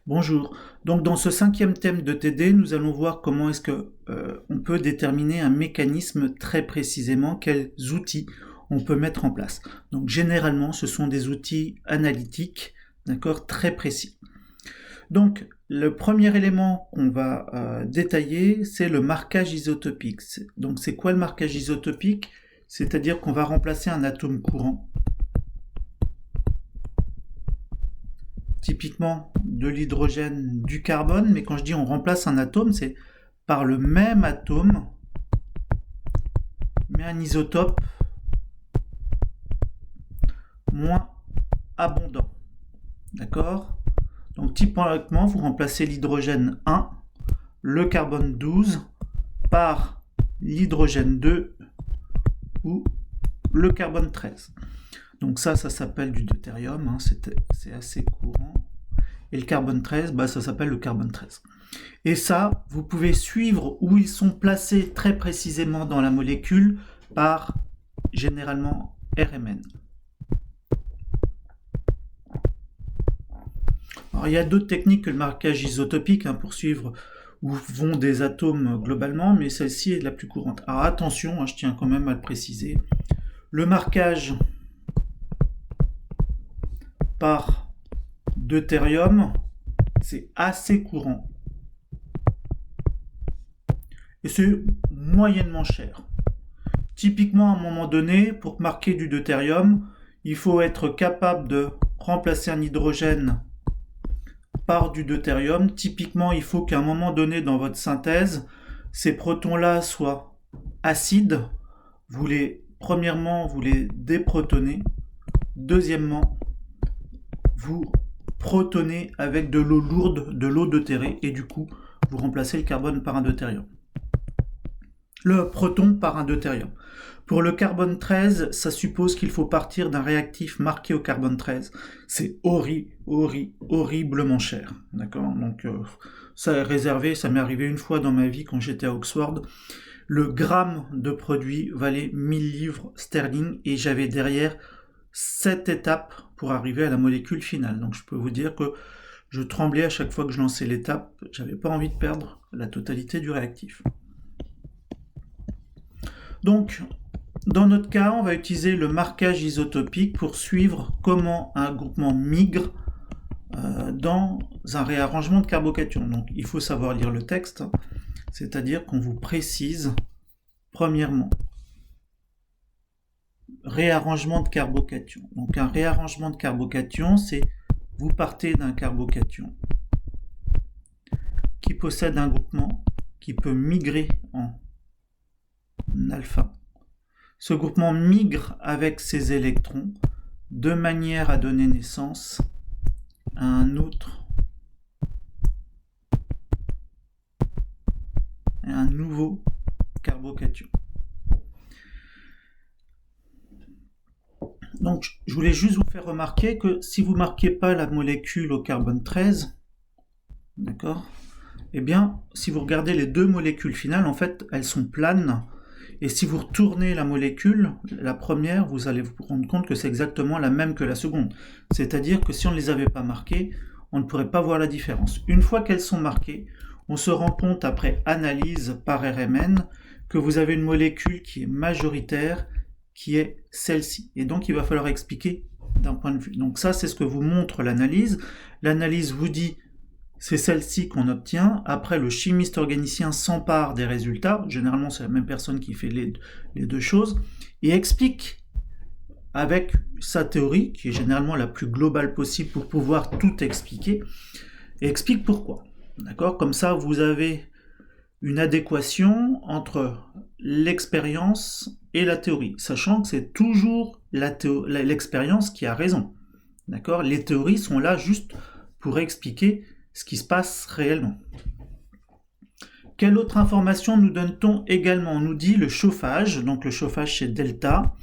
Bonjour. Donc dans ce cinquième thème de TD, nous allons voir comment est-ce que on peut déterminer un mécanisme très précisément, quels outils on peut mettre en place. Donc généralement, ce sont des outils analytiques, d'accord, très précis. Donc le premier élément qu'on va détailler, c'est le marquage isotopique. Donc c'est quoi le marquage isotopique? C'est-à-dire qu'on va remplacer un atome courant, typiquement de l'hydrogène, du carbone, mais quand je dis on remplace un atome, c'est par le même atome, mais un isotope moins abondant. D'accord? Donc typiquement, vous remplacez l'hydrogène 1, le carbone 12, par l'hydrogène 2 ou le carbone 13. Donc ça s'appelle du deutérium, hein, c'est assez courant. Et le carbone 13, ça s'appelle le carbone 13. Et ça, vous pouvez suivre où ils sont placés très précisément dans la molécule par, généralement, RMN. Alors, il y a d'autres techniques que le marquage isotopique pour suivre où vont des atomes globalement, mais celle-ci est la plus courante. Alors attention, je tiens quand même à le préciser, le marquage par deutérium, c'est assez courant. Et c'est moyennement cher. Typiquement, à un moment donné, pour marquer du deutérium, il faut être capable de remplacer un hydrogène par du deutérium. Typiquement, il faut qu'à un moment donné dans votre synthèse, ces protons-là soient acides. Premièrement, vous les déprotonez. Deuxièmement, vous protonez avec de l'eau lourde, de l'eau deutérée, et du coup, vous remplacez le carbone par un deutérium. Le proton par un deutérium. Pour le carbone 13, ça suppose qu'il faut partir d'un réactif marqué au carbone 13. C'est horriblement cher. D'accord? Donc, ça est réservé, ça m'est arrivé une fois dans ma vie quand j'étais à Oxford. Le gramme de produit valait 1000 livres sterling et j'avais derrière 7 étapes pour arriver à la molécule finale. Donc je peux vous dire que je tremblais à chaque fois que je lançais l'étape, j'avais pas envie de perdre la totalité du réactif. Donc, dans notre cas, on va utiliser le marquage isotopique pour suivre comment un groupement migre dans un réarrangement de carbocation. Donc il faut savoir lire le texte, c'est-à-dire qu'on vous précise, premièrement, réarrangement de carbocation. Donc un réarrangement de carbocation, c'est vous partez d'un carbocation qui possède un groupement qui peut migrer en alpha. Ce groupement migre avec ses électrons de manière à donner naissance à un nouveau carbocation. Donc, je voulais juste vous faire remarquer que si vous ne marquez pas la molécule au carbone 13, d'accord, eh bien, si vous regardez les deux molécules finales, en fait, elles sont planes. Et si vous retournez la molécule, la première, vous allez vous rendre compte que c'est exactement la même que la seconde. C'est-à-dire que si on ne les avait pas marquées, on ne pourrait pas voir la différence. Une fois qu'elles sont marquées, on se rend compte après analyse par RMN que vous avez une molécule qui est majoritaire, qui est celle-ci. Et donc il va falloir expliquer d'un point de vue. Donc ça, c'est ce que vous montre l'analyse. L'analyse vous dit c'est celle-ci qu'on obtient. Après, le chimiste organicien s'empare des résultats. Généralement, c'est la même personne qui fait les deux choses. Et explique avec sa théorie, qui est généralement la plus globale possible pour pouvoir tout expliquer, et explique pourquoi. D'accord? Comme ça, vous avez une adéquation entre l'expérience et la théorie, sachant que c'est toujours l'expérience qui a raison. D'accord? Les théories sont là juste pour expliquer ce qui se passe réellement. Quelle autre information nous donne-t-on également? On nous dit le chauffage, donc le chauffage chez delta,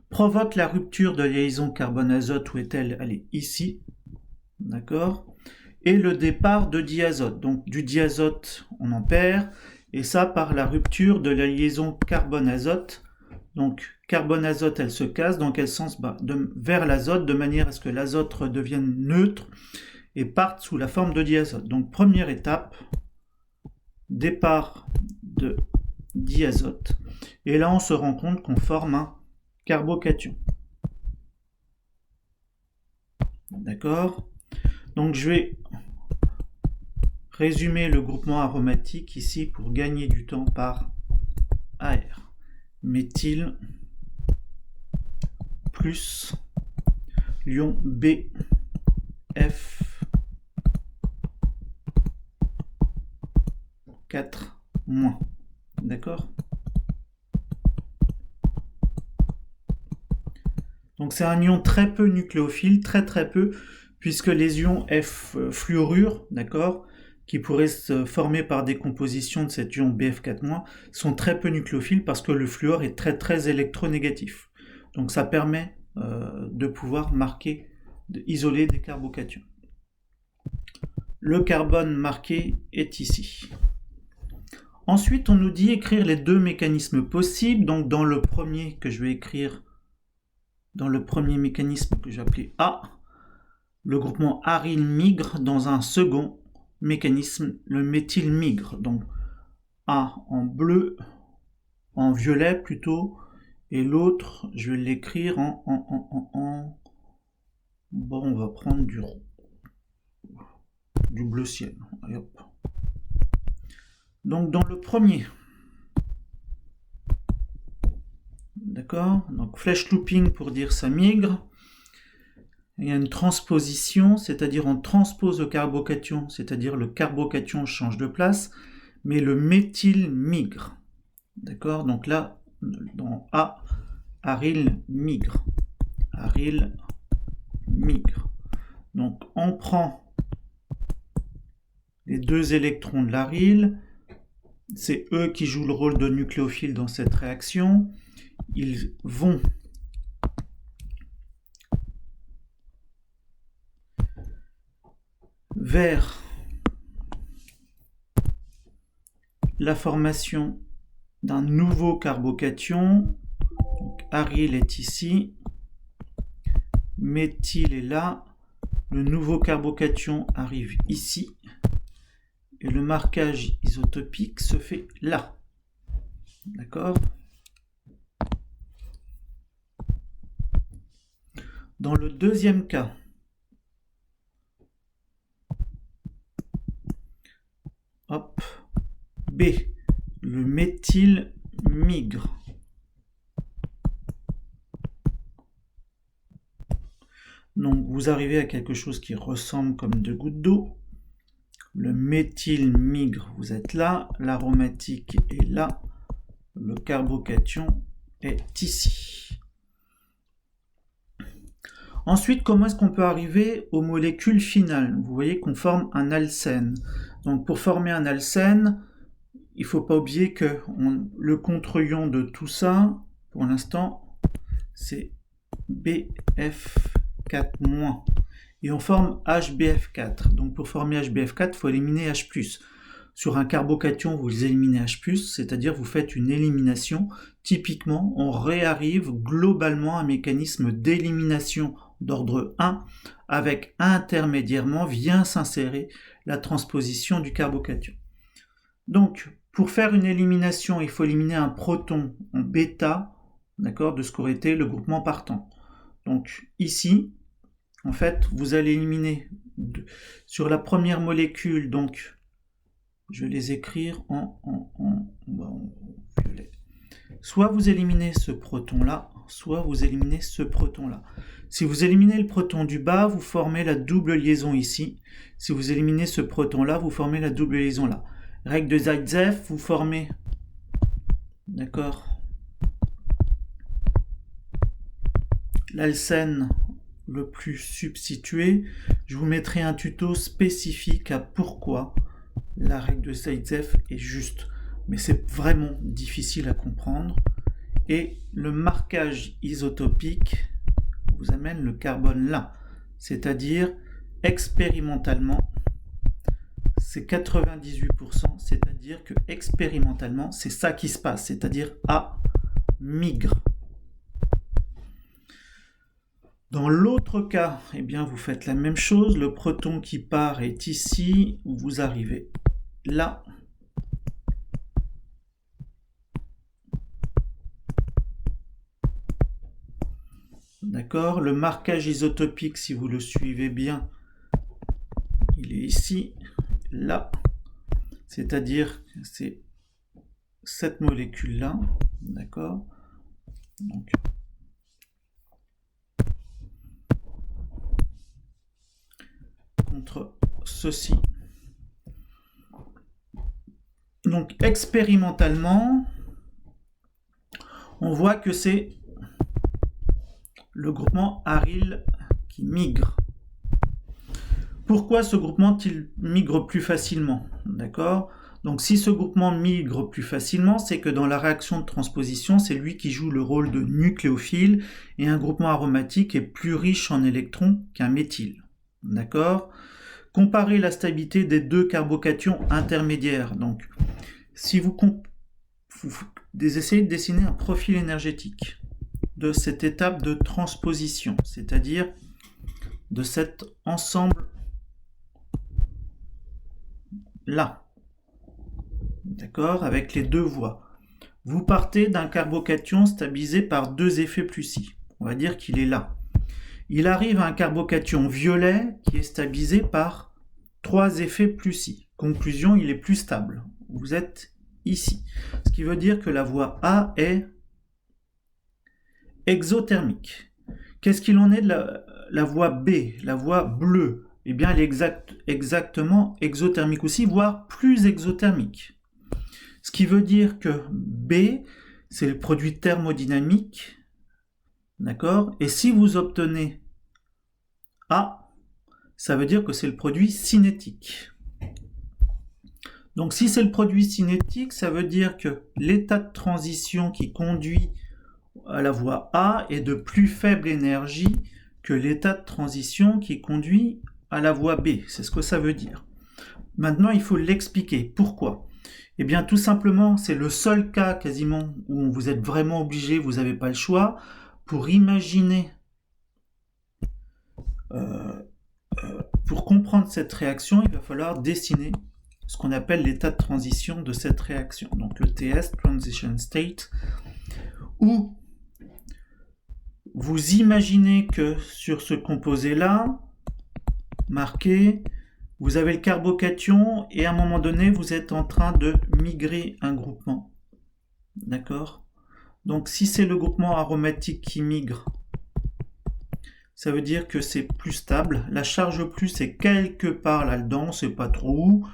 provoque la rupture de liaison carbone-azote, où est-elle? Elle est ici, d'accord? Et le départ de diazote, donc du diazote on en perd, et ça par la rupture de la liaison carbone-azote. Donc carbone-azote elle se casse, dans quel sens? Vers l'azote, de manière à ce que l'azote redevienne neutre, et partent sous la forme de diazote. Donc première étape, départ de diazote. Et là, on se rend compte qu'on forme un carbocation. D'accord? Donc je vais résumer le groupement aromatique ici pour gagner du temps par AR. Méthyle plus l'ion BF 4 moins. D'accord? Donc c'est un ion très peu nucléophile, très peu, puisque les ions F fluorure, d'accord, qui pourraient se former par décomposition de cet ion BF4-, sont très peu nucléophiles parce que le fluor est très électronégatif. Donc ça permet de pouvoir marquer, isoler des carbocations. Le carbone marqué est ici. Ensuite, on nous dit écrire les deux mécanismes possibles. Donc dans le premier que je vais écrire, dans le premier mécanisme que j'ai appelé A, le groupement aryl migre. Dans un second mécanisme, le méthyle migre. Donc A en bleu, en violet plutôt, et l'autre, je vais l'écrire en... Bon, on va prendre du bleu ciel. Et hop. Donc dans le premier, d'accord, donc flèche looping pour dire ça migre. Il y a une transposition, c'est-à-dire on transpose le carbocation, c'est-à-dire le carbocation change de place, mais le méthyle migre. D'accord, donc là, dans A, aryl migre. Aryl migre. Donc on prend les deux électrons de l'aryl, c'est eux qui jouent le rôle de nucléophile dans cette réaction. Ils vont vers la formation d'un nouveau carbocation. Donc, aryl est ici, méthyle est là, le nouveau carbocation arrive ici, et le marquage isotopique se fait là. D'accord? Dans le deuxième cas, hop, B, le méthyle migre. Donc vous arrivez à quelque chose qui ressemble comme deux gouttes d'eau. Le méthyle migre, vous êtes là, l'aromatique est là, le carbocation est ici. Ensuite, comment est-ce qu'on peut arriver aux molécules finales? Vous voyez qu'on forme un alcène. Donc pour former un alcène, il ne faut pas oublier que le contre-ion de tout ça, pour l'instant, c'est BF4-. Et on forme HBF4. Donc pour former HBF4, il faut éliminer H+. Sur un carbocation, vous éliminez H+, c'est-à-dire vous faites une élimination. Typiquement, on réarrive globalement à un mécanisme d'élimination d'ordre 1, avec intermédiairement vient s'insérer la transposition du carbocation. Donc, pour faire une élimination, il faut éliminer un proton en bêta, d'accord, de ce qu'aurait été le groupement partant. Donc ici, en fait, vous allez éliminer sur la première molécule, donc je vais les écrire en violet. Soit vous éliminez ce proton-là, soit vous éliminez ce proton-là. Si vous éliminez le proton du bas, vous formez la double liaison ici. Si vous éliminez ce proton-là, vous formez la double liaison là. Règle de Zaitsev, vous formez, d'accord, l'alcène le plus substitué. Je vous mettrai un tuto spécifique à pourquoi la règle de Zaitsev est juste. Mais c'est vraiment difficile à comprendre. Et le marquage isotopique vous amène le carbone là. C'est-à-dire, expérimentalement, c'est 98%, c'est-à-dire que expérimentalement, c'est ça qui se passe, c'est-à-dire A migre. Dans l'autre cas, eh bien, vous faites la même chose. Le proton qui part est ici. Vous arrivez là. D'accord? Le marquage isotopique, si vous le suivez bien, il est ici, là. C'est-à-dire que c'est cette molécule-là. D'accord? Donc, contre ceci. Donc, expérimentalement, on voit que c'est le groupement aryl qui migre. Pourquoi ce groupement-il migre plus facilement? D'accord? Donc si ce groupement migre plus facilement, c'est que dans la réaction de transposition, c'est lui qui joue le rôle de nucléophile et un groupement aromatique est plus riche en électrons qu'un méthyle. D'accord? Comparez la stabilité des deux carbocations intermédiaires. Donc si vous essayez de dessiner un profil énergétique de cette étape de transposition, c'est-à-dire de cet ensemble là, d'accord, avec les deux voies. Vous partez d'un carbocation stabilisé par deux effets plus I. On va dire qu'il est là. Il arrive à un carbocation violet qui est stabilisé par trois effets plus I. Conclusion, il est plus stable. Vous êtes ici. Ce qui veut dire que la voie A est exothermique. Qu'est-ce qu'il en est de la voie B, la voie bleue? Eh bien, elle est exactement exothermique aussi, voire plus exothermique. Ce qui veut dire que B, c'est le produit thermodynamique, d'accord? Et si vous obtenez A, ça veut dire que c'est le produit cinétique. Donc si c'est le produit cinétique, ça veut dire que l'état de transition qui conduit à la voie A est de plus faible énergie que l'état de transition qui conduit à la voie B. C'est ce que ça veut dire. Maintenant, il faut l'expliquer. Pourquoi? Eh bien, tout simplement, c'est le seul cas quasiment où vous êtes vraiment obligé, vous n'avez pas le choix, pour imaginer, pour comprendre cette réaction, il va falloir dessiner ce qu'on appelle l'état de transition de cette réaction. Donc le TS, Transition State, où vous imaginez que sur ce composé-là, marqué, vous avez le carbocation et à un moment donné, vous êtes en train de migrer un groupement. D'accord? Donc si c'est le groupement aromatique qui migre, ça veut dire que c'est plus stable. La charge plus est quelque part là-dedans, on ne sait pas trop où.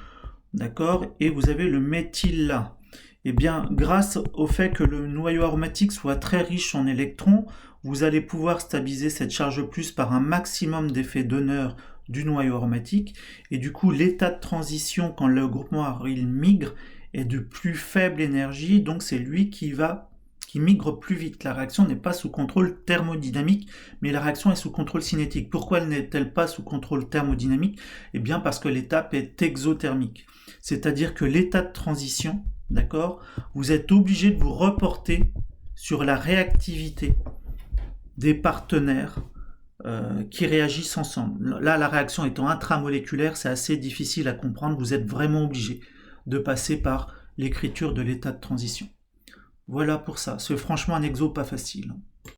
D'accord? Et vous avez le méthyle là. Eh bien, grâce au fait que le noyau aromatique soit très riche en électrons, vous allez pouvoir stabiliser cette charge plus par un maximum d'effet donneur du noyau aromatique. Et du coup, l'état de transition, quand le groupement aryl migre, est de plus faible énergie. Donc, c'est lui qui migre plus vite. La réaction n'est pas sous contrôle thermodynamique, mais la réaction est sous contrôle cinétique. Pourquoi n'est-elle pas sous contrôle thermodynamique? Eh bien, parce que l'étape est exothermique. C'est-à-dire que l'état de transition, d'accord, vous êtes obligé de vous reporter sur la réactivité des partenaires qui réagissent ensemble. Là, la réaction étant intramoléculaire, c'est assez difficile à comprendre. Vous êtes vraiment obligé de passer par l'écriture de l'état de transition. Voilà pour ça. C'est franchement un exo pas facile.